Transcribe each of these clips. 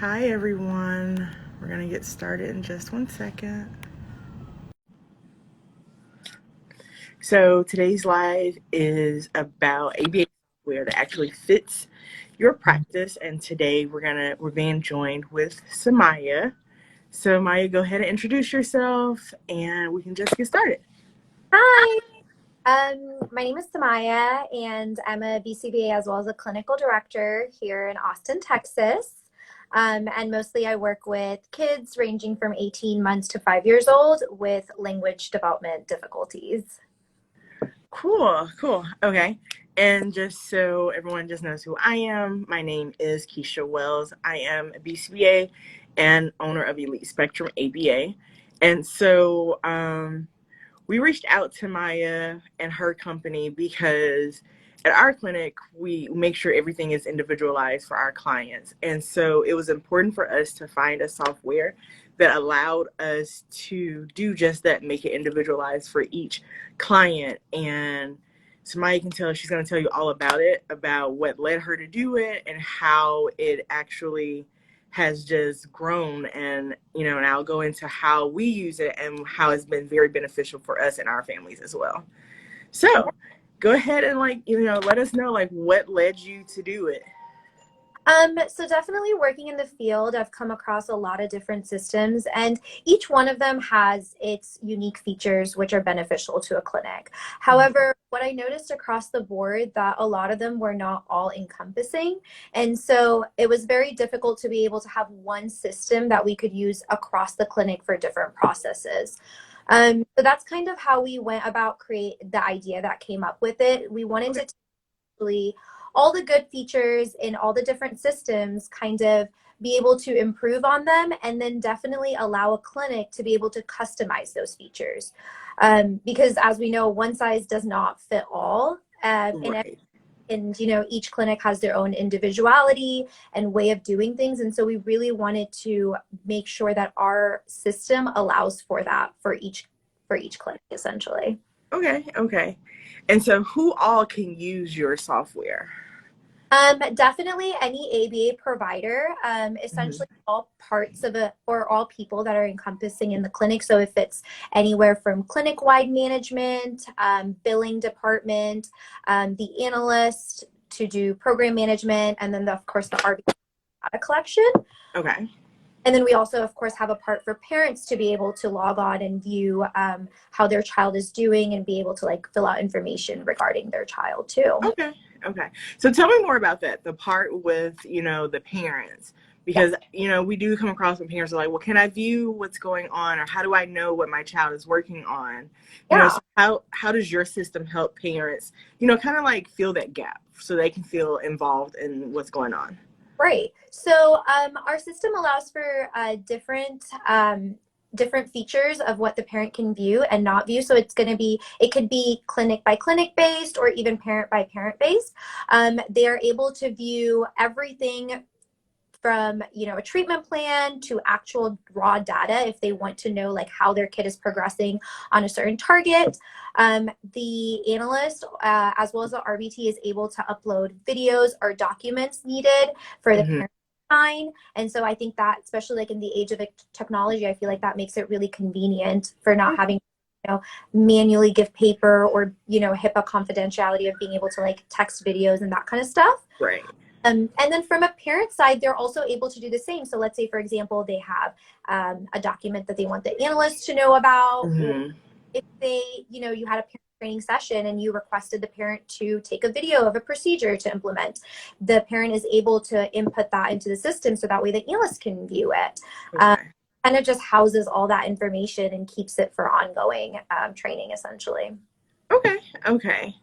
Hi everyone. We're going to get started in just 1 second. So today's live is about ABA software that actually fits your practice, and today we're being joined with Samaya. So Maya, go ahead and introduce yourself and we can just get started. Hi, my name is Samaya, and I'm a BCBA as well as a clinical director here in Austin, Texas. And mostly I work with kids ranging from 18 months to 5 years old with language development difficulties. Cool. Okay. And just so everyone just knows who I am, my name is Keisha Wells. I am a BCBA and owner of Elite Spectrum ABA. And so we reached out to Maya and her company because at our clinic, we make sure everything is individualized for our clients. And so it was important for us to find a software that allowed us to do just that, make it individualized for each client. And so Maya she's going to tell you all about it, about what led her to do it and how it actually has just grown. And and I'll go into how we use it and how it's been very beneficial for us and our families as well. So go ahead and let us know what led you to do it. So definitely working in the field, I've come across a lot of different systems, and each one of them has its unique features which are beneficial to a clinic. However, what I noticed across the board that a lot of them were not all encompassing. And so it was very difficult to be able to have one system that we could use across the clinic for different processes. So that's kind of how we went about create the idea that came up with it. We wanted to all the good features in all the different systems, kind of be able to improve on them, and then definitely allow a clinic to be able to customize those features. Because as we know, one size does not fit all. Right. And each clinic has their own individuality and way of doing things. And so we really wanted to make sure that our system allows for that for each clinic, essentially. Okay. And so who all can use your software? Definitely any ABA provider, essentially all parts of it or all people that are encompassing in the clinic. So if it's anywhere from clinic-wide management, billing department, the analyst to do program management, and then of course the RB data collection. Okay. And then we also, of course, have a part for parents to be able to log on and view how their child is doing and be able to fill out information regarding their child too. Okay. So tell me more about that, the part with, the parents, because, we do come across when parents are like, well, can I view what's going on, or how do I know what my child is working on? So how does your system help parents, kind of fill that gap so they can feel involved in what's going on? Right. So our system allows for different features of what the parent can view and not view. So it could be clinic by clinic based or even parent by parent based. They are able to view everything from a treatment plan to actual raw data if they want to know how their kid is progressing on a certain target. The analyst as well as the RBT is able to upload videos or documents needed for the parent to sign. And so I think that, especially in the age of technology, I feel like that makes it really convenient for not having manually give paper or HIPAA confidentiality of being able to text videos and that kind of stuff. Right. And then from a parent side, they're also able to do the same. So let's say, for example, they have a document that they want the analyst to know about. Or if they, you had a parent training session and you requested the parent to take a video of a procedure to implement, the parent is able to input that into the system so that way the analyst can view it. And it just houses all that information and keeps it for ongoing training, essentially. Okay.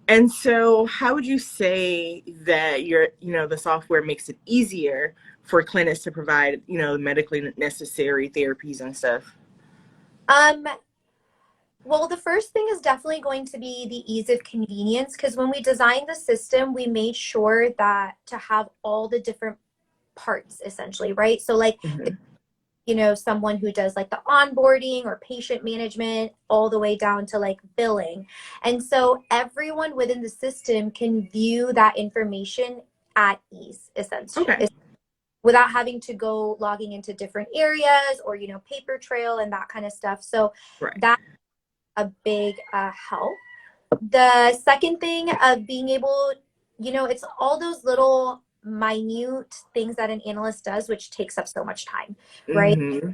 And so how would you say that the software makes it easier for clinics to provide, medically necessary therapies and stuff? Well, the first thing is definitely going to be the ease of convenience, because when we designed the system, we made sure that to have all the different parts, essentially, right? So someone who does the onboarding or patient management all the way down to billing. And so everyone within the system can view that information at ease, essentially. Okay. without having to go logging into different areas or, paper trail and that kind of stuff. So Right. that's a big help. The second thing of being able, it's all those little minute things that an analyst does, which takes up so much time, right? Mm-hmm.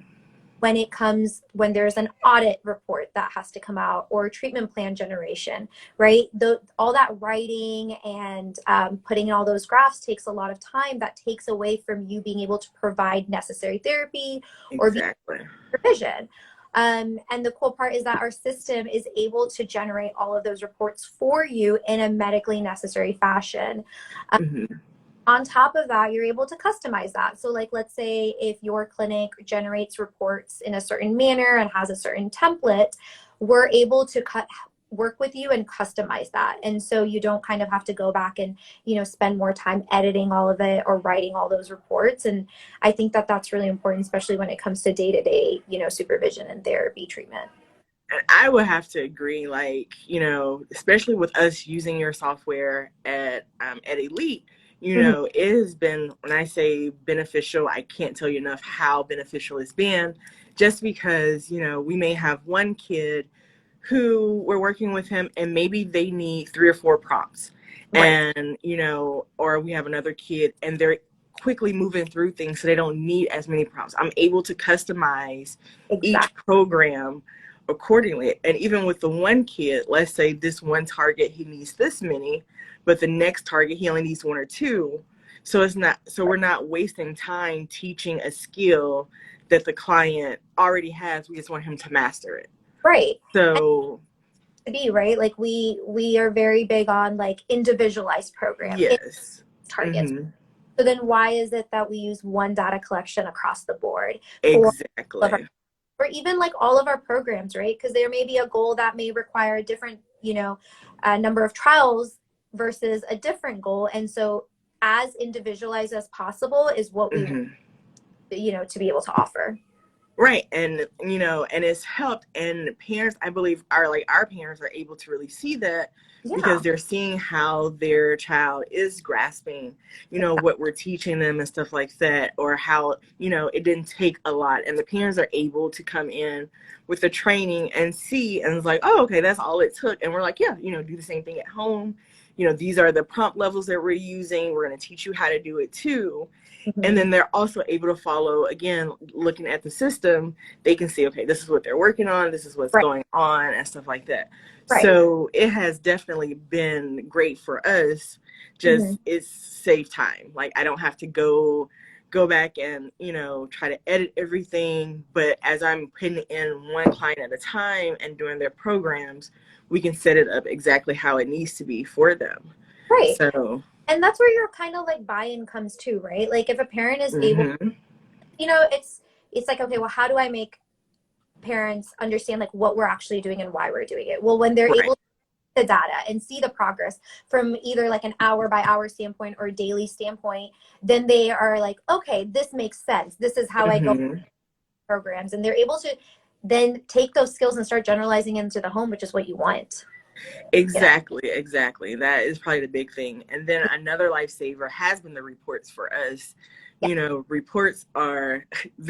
When there's an audit report that has to come out or treatment plan generation, right? All that writing and putting in all those graphs takes a lot of time. That takes away from you being able to provide necessary therapy or supervision. And the cool part is that our system is able to generate all of those reports for you in a medically necessary fashion. Mm-hmm. On top of that, you're able to customize that. So like, let's say if your clinic generates reports in a certain manner and has a certain template, we're able to work with you and customize that. And so you don't kind of have to go back and, spend more time editing all of it or writing all those reports. And I think that that's really important, especially when it comes to day-to-day, supervision and therapy treatment. And I would have to agree, like, especially with us using your software at Elite, it has been, when I say beneficial, I can't tell you enough how beneficial it's been, just because, we may have one kid who we're working with him and maybe they need 3 or 4 prompts. Right. And, or we have another kid and they're quickly moving through things so they don't need as many prompts. I'm able to customize each program accordingly. And even with the one kid, let's say this one target, he needs this many, but the next target, he only needs 1 or 2. So we're not wasting time teaching a skill that the client already has. We just want him to master it. Right. So to be right, like we are very big on like individualized program. Yes. Targets. Mm-hmm. So then why is it that we use one data collection across the board? Exactly. Or even like all of our programs, right? Because there may be a goal that may require a different, number of trials versus a different goal. And so as individualized as possible is what we, to be able to offer. Right. And, and it's helped. And parents, I believe, our parents are able to really see that because they're seeing how their child is grasping, what we're teaching them and stuff like that, or how, it didn't take a lot. And the parents are able to come in with the training and see, and it's like, oh, okay, that's all it took. And we're like, yeah, do the same thing at home. These are the prompt levels that we're using. We're going to teach you how to do it too. And then they're also able to follow, again, looking at the system, they can see, okay, this is what they're working on, this is what's going on, and stuff like that. Right. So it has definitely been great for us. Just it's save time. Like, I don't have to go back and, try to edit everything. But as I'm putting in one client at a time and doing their programs, we can set it up exactly how it needs to be for them. Right. So... And that's where your kind of like buy-in comes too, right? Like if a parent is able, it's like, okay, well, how do I make parents understand like what we're actually doing and why we're doing it? Well, when they're able to see the data and see the progress from either like an hour by hour standpoint or daily standpoint, then they are like, okay, this makes sense. This is how I go programs. And they're able to then take those skills and start generalizing into the home, which is what you want. Exactly. That is probably the big thing. And then another lifesaver has been the reports for us. Reports they're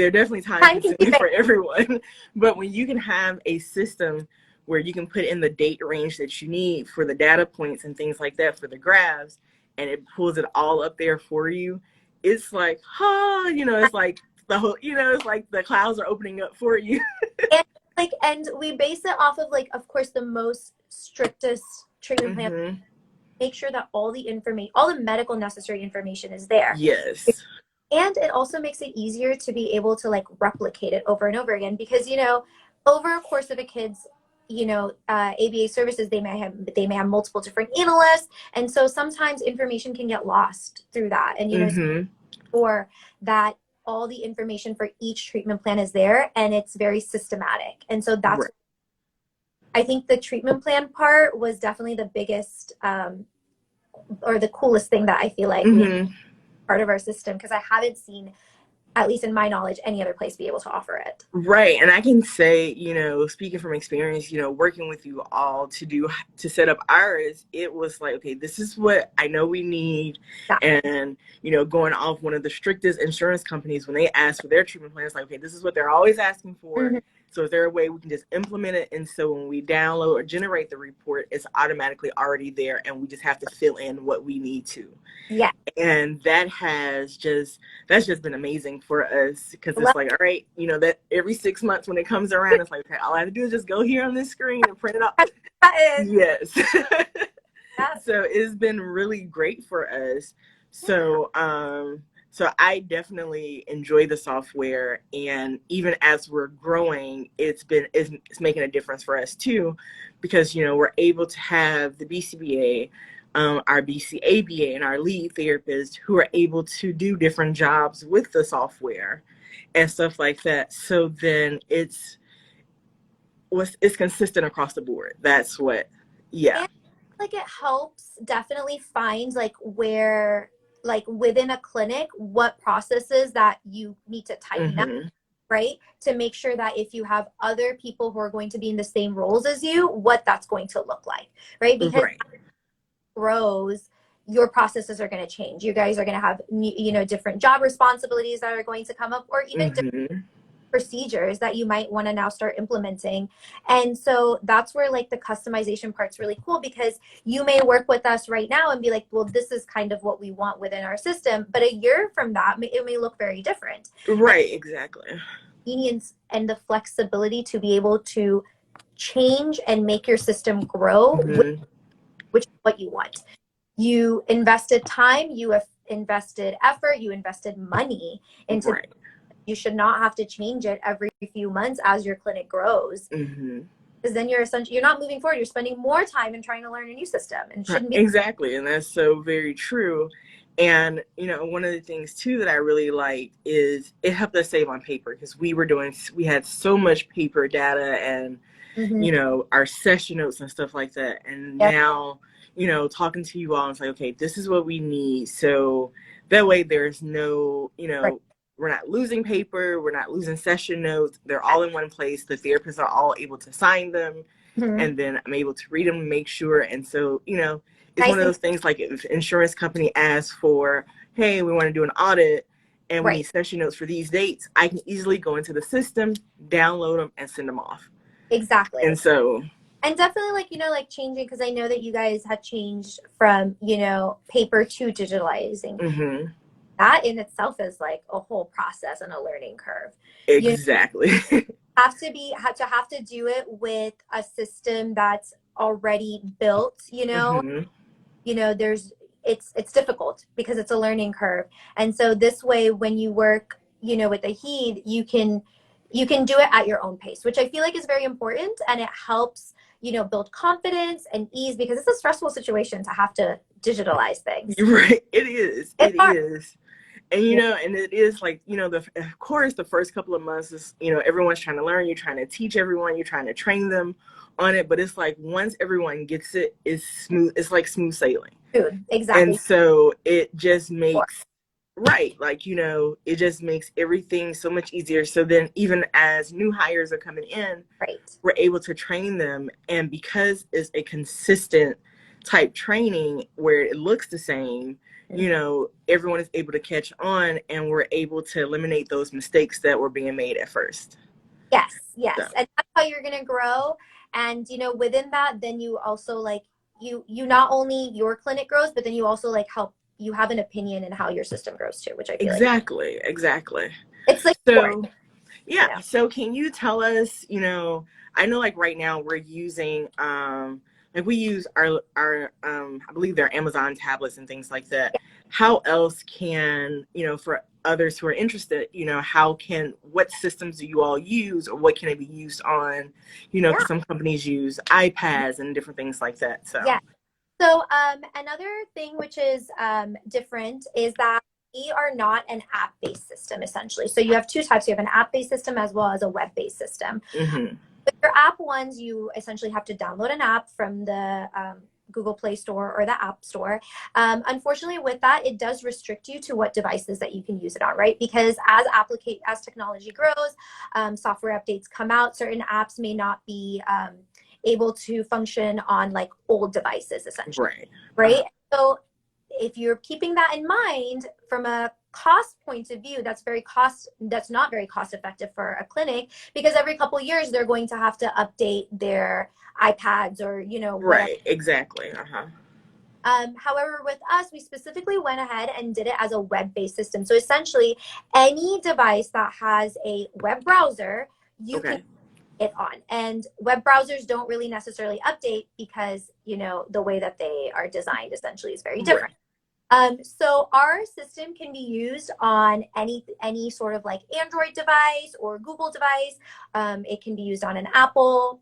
definitely time consuming for everyone. But when you can have a system where you can put in the date range that you need for the data points and things like that for the graphs, and it pulls it all up there for you, it's like, it's like the whole, it's like the clouds are opening up for you. And we base it off of, like, of course, the most strictest treatment plan. Make sure that all the medical necessary information is there. Yes. And it also makes it easier to be able to like replicate it over and over again because, over a course of a kid's, ABA services, they may have multiple different analysts. And so sometimes information can get lost through that. And, or that all the information for each treatment plan is there and it's very systematic. And so that's, I think the treatment plan part was definitely the biggest or the coolest thing that I feel like part of our system, because I haven't seen at least in my knowledge, any other place be able to offer it. Right. And I can say, speaking from experience, working with you all to set up ours, it was like, okay, this is what I know we need. Yeah. And, going off one of the strictest insurance companies, when they ask for their treatment plan, it's like, okay, this is what they're always asking for. Mm-hmm. So is there a way we can just implement it? And so when we download or generate the report, it's automatically already there, and we just have to fill in what we need to. Yeah. And that's just been amazing for us, because it's like, all right, that every 6 months when it comes around, it's like, okay, all I have to do is just go here on this screen and print it out. Yes. Yeah. So it's been really great for us. So so I definitely enjoy the software, and even as we're growing, it's making a difference for us too, because we're able to have the BCBA, our BCABA, and our lead therapists who are able to do different jobs with the software and stuff like that. So then it's consistent across the board. That's what, yeah. And like it helps definitely find like where, like within a clinic, what processes that you need to tighten up, right? To make sure that if you have other people who are going to be in the same roles as you, what that's going to look like, right? Because as it grows, your processes are going to change. You guys are going to have, different job responsibilities that are going to come up, or even different procedures that you might want to now start implementing. And so that's where like the customization part's really cool, because you may work with us right now and be like, well, this is kind of what we want within our system, but a year from that it may look very different. Right. Exactly. Convenience and the flexibility to be able to change and make your system grow, which is what you want. You invested time, you have invested effort, you invested money into You should not have to change it every few months as your clinic grows. Because then you're not moving forward. You're spending more time in trying to learn a new system, and shouldn't be. Exactly. And that's so very true. And, one of the things too that I really like is it helped us save on paper, because we had so much paper data and, our session notes and stuff like that. And now, talking to you all, it's like, okay, this is what we need. So that way there's no, we're not losing paper. We're not losing session notes. They're all in one place. The therapists are all able to sign them. And then I'm able to read them and make sure. And so, it's one of those things, like if an insurance company asks for, hey, we want to do an audit and we need session notes for these dates, I can easily go into the system, download them, and send them off. Exactly. And so. And definitely like changing, because I know that you guys had changed from, paper to digitalizing. That in itself is like a whole process and a learning curve. Exactly. Have to do it with a system that's already built, it's difficult because it's a learning curve. And so this way, when you work, with Aheed, you can do it at your own pace, which I feel like is very important, and it helps, build confidence and ease, because it's a stressful situation to have to digitalize things. Right. It is. It is. And, and it is like, of course, the first couple of months is, everyone's trying to learn. You're trying to teach everyone. You're trying to train them on it. But it's like once everyone gets it, it's smooth. It's like smooth sailing. Dude, exactly. And so it just makes, it just makes everything so much easier. So then even as new hires are coming in, we're able to train them. And because it's a consistent type training where it looks the same, everyone is able to catch on, and we're able to eliminate those mistakes that were being made at first. Yes. So. And that's how you're going to grow. And, within that, then you also you not only your clinic grows, but then you also help, you have an opinion in how your system grows too, which I feel Exactly. It's like, so, yeah. So can you tell us, I know right now we're using, we use our I believe they're Amazon tablets and things like that. How else can, for others who are interested, what systems do you all use, or what can it be used on? Because some companies use iPads and different things like that. So So another thing which is different is that we are not an app-based system, essentially. So you have two types. You have an app-based system as well as a web-based system. With your app ones, you essentially have to download an app from the Google Play Store or the App Store. Unfortunately, with that, it does restrict you to what devices that you can use it on, right? Because as technology grows, software updates come out, certain apps may not be able to function on like old devices, essentially, right? So if you're keeping that in mind from a cost point of view, that's not very cost effective for a clinic, because every couple of years they're going to have to update their iPads or whatever. Exactly. However, with us, we specifically went ahead and did it as a web-based system. So essentially, any device that has a web browser, you can it on. And web browsers don't really necessarily update because the way that they are designed essentially is very different. So our system can be used on any sort of like Android device or Google device. It can be used on an Apple.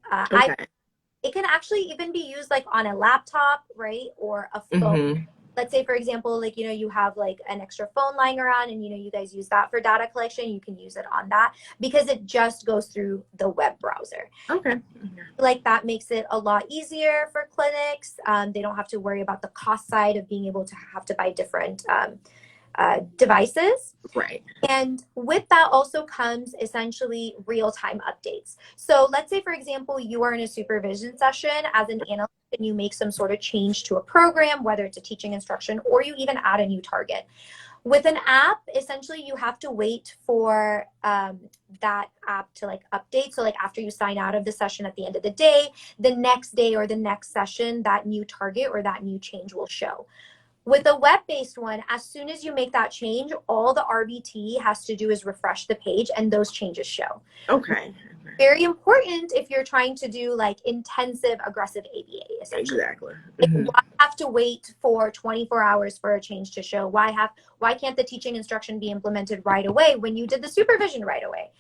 It can actually even be used like on a laptop, right? Or a phone. Let's say, for example, like, you have like an extra phone lying around and, you guys use that for data collection. You can use it on that because it just goes through the web browser. Like that makes it a lot easier for clinics. They don't have to worry about the cost side of being able to have to buy different devices. And with that also comes essentially real-time updates. So let's say, for example, you are in a supervision session as an analyst and you make some sort of change to a program, whether it's a teaching instruction or you even add a new target. With an app, essentially you have to wait for that app to like update. So like after you sign out of the session at the end of the day or the next session, that new target or that new change will show. With a web-based one, as soon as you make that change, all the RBT has to do is refresh the page and those changes show. Very important if you're trying to do like intensive, aggressive ABA, essentially. Why have to wait for 24 hours for a change to show? Why can't the teaching instruction be implemented right away when you did the supervision right away?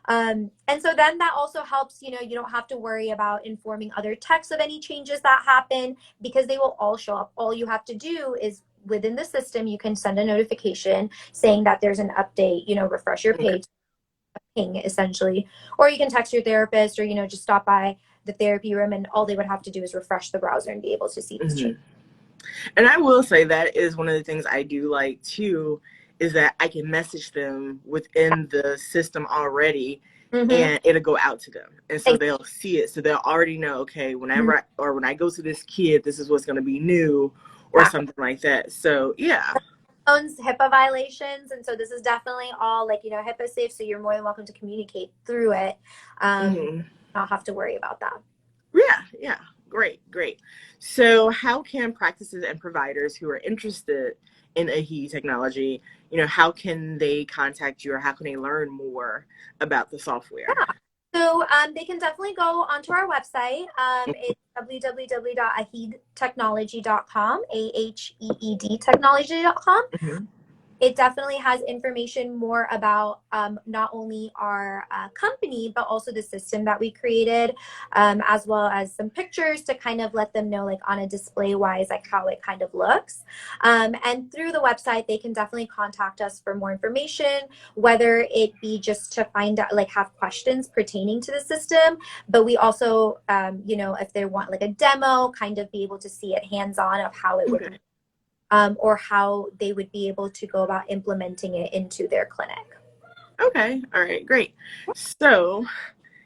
And so then that also helps, you don't have to worry about informing other techs of any changes that happen because they will all show up. All you have to do is within the system, you can send a notification saying that there's an update, refresh your page, ping essentially, or you can text your therapist or, just stop by the therapy room and all they would have to do is refresh the browser and be able to see these changes. And I will say that is one of the things I do like too, is that I can message them within the system already and it'll go out to them. And so they'll see it. So they'll already know, okay, whenever when I go to this kid, this is what's going to be new or something like that. So, HIPAA violations. And so this is definitely all like, HIPAA safe. So you're more than welcome to communicate through it. Not have to worry about that. Great. So how can practices and providers who are interested in Aheed technology, how can they contact you or how can they learn more about the software? So they can definitely go onto our website. It's www.aheedtechnology.com, AHEED technology.com. It definitely has information more about not only our company, but also the system that we created, as well as some pictures to kind of let them know, like on a display wise, like how it kind of looks. And through the website, they can definitely contact us for more information, whether it be just to find out, like have questions pertaining to the system. But we also, if they want like a demo, kind of be able to see it hands-on of how it would or how they would be able to go about implementing it into their clinic. Okay. All right. Great. So,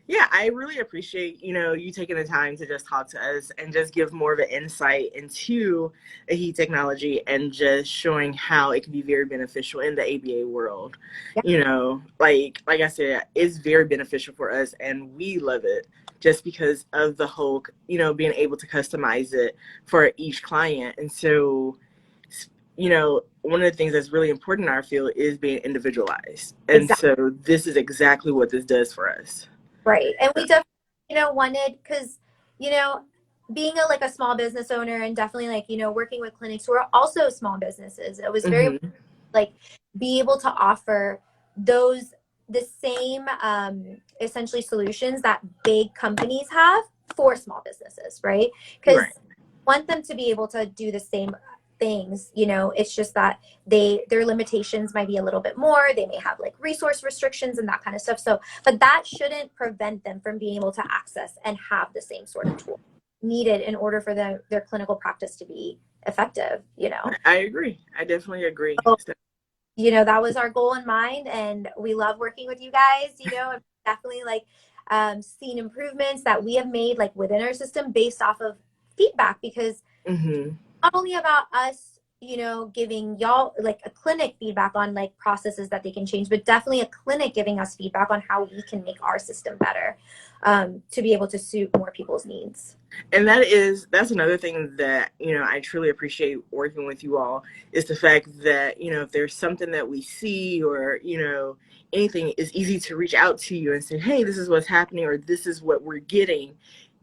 yeah, I really appreciate, you taking the time to just talk to us and just give more of an insight into Aheed technology and just showing how it can be very beneficial in the ABA world. Like I said, it's very beneficial for us and we love it just because of the whole, being able to customize it for each client. And so, one of the things that's really important in our field is being individualized. And so this is exactly what this does for us. Right. And we definitely, wanted, because, being a small business owner and definitely working with clinics who are also small businesses, it was very be able to offer the same essentially solutions that big companies have for small businesses, right? Because want them to be able to do the same things, it's just that their limitations might be a little bit more. They may have like resource restrictions and that kind of stuff. So, but that shouldn't prevent them from being able to access and have the same sort of tool. needed in order for their clinical practice to be effective, you know. I agree. I definitely agree. So, So, you know, that was our goal in mind, and we love working with you guys, you know, and definitely like seen improvements that we have made like within our system based off of feedback, because mhm. not only about us, you know, giving y'all like a clinic feedback on like processes that they can change, but definitely a clinic giving us feedback on how we can make our system better, to be able to suit more people's needs. And that's another thing that, you know, I truly appreciate working with you all, is the fact that, you know, if there's something that we see, or, you know, anything, it's easy to reach out to you and say, hey, this is what's happening, or this is what we're getting.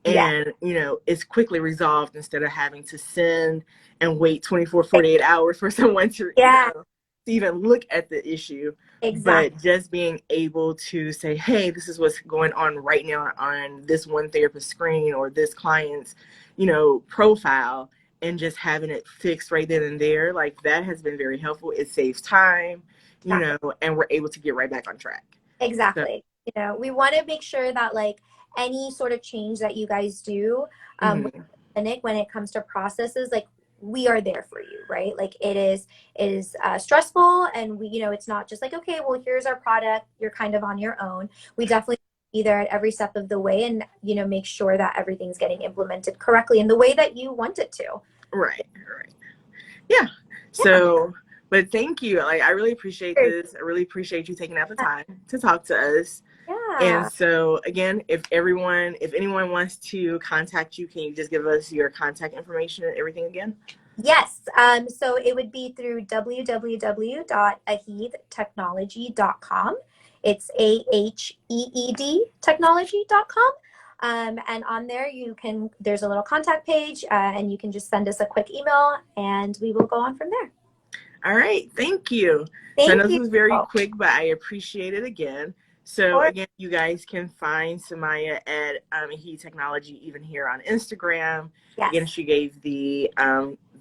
Yeah, And, you know, it's quickly resolved instead of having to send and wait 24, 48 hours for someone to, you yeah, know, to even look at the issue. exactly, But just being able to say, hey, this is what's going on right now on this one therapist screen, or this client's, you know, profile, and just having it fixed right then and there, like, that has been very helpful. It saves time, you know, and we're able to get right back on track. So, exactly. You know, we want to make sure that like any sort of change that you guys do with mhm. the clinic when it comes to processes, like we are there for you, right? Like it is stressful, and we, you know, it's not just like, okay, well, here's our product, you're kind of on your own. We definitely be there at every step of the way, and you know, make sure that everything's getting implemented correctly in the way that you want it to. Right, right. Yeah. Yeah. So, but thank you. Like, I really appreciate this. I really appreciate you taking out the time to talk to us. And Yeah. so, again, if anyone wants to contact you, can you just give us your contact information and everything again? Yes. So it would be through www.aheedtechnology.com. It's AHEED technology.com. And on there, there's a little contact page, and you can just send us a quick email, and we will go on from there. All right. Thank you. So I know Thank this you. was very Of quick, but I appreciate it again. So course. again, you guys can find Samaya at Aheed Technology, even here on Instagram. Again, Yes. she gave the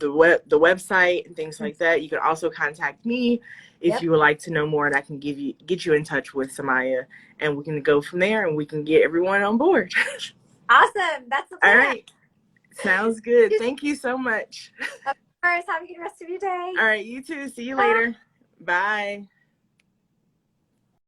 website and things like that. You can also contact me if Yep. you would like to know more, and I can get you in touch with Samaya, and we can go from there, and we can get everyone on board. Awesome. That's the All plan. right. Sounds good. Thank you so much. Of course. Have a good rest of your day. All right. You too. See you Bye. later. Bye.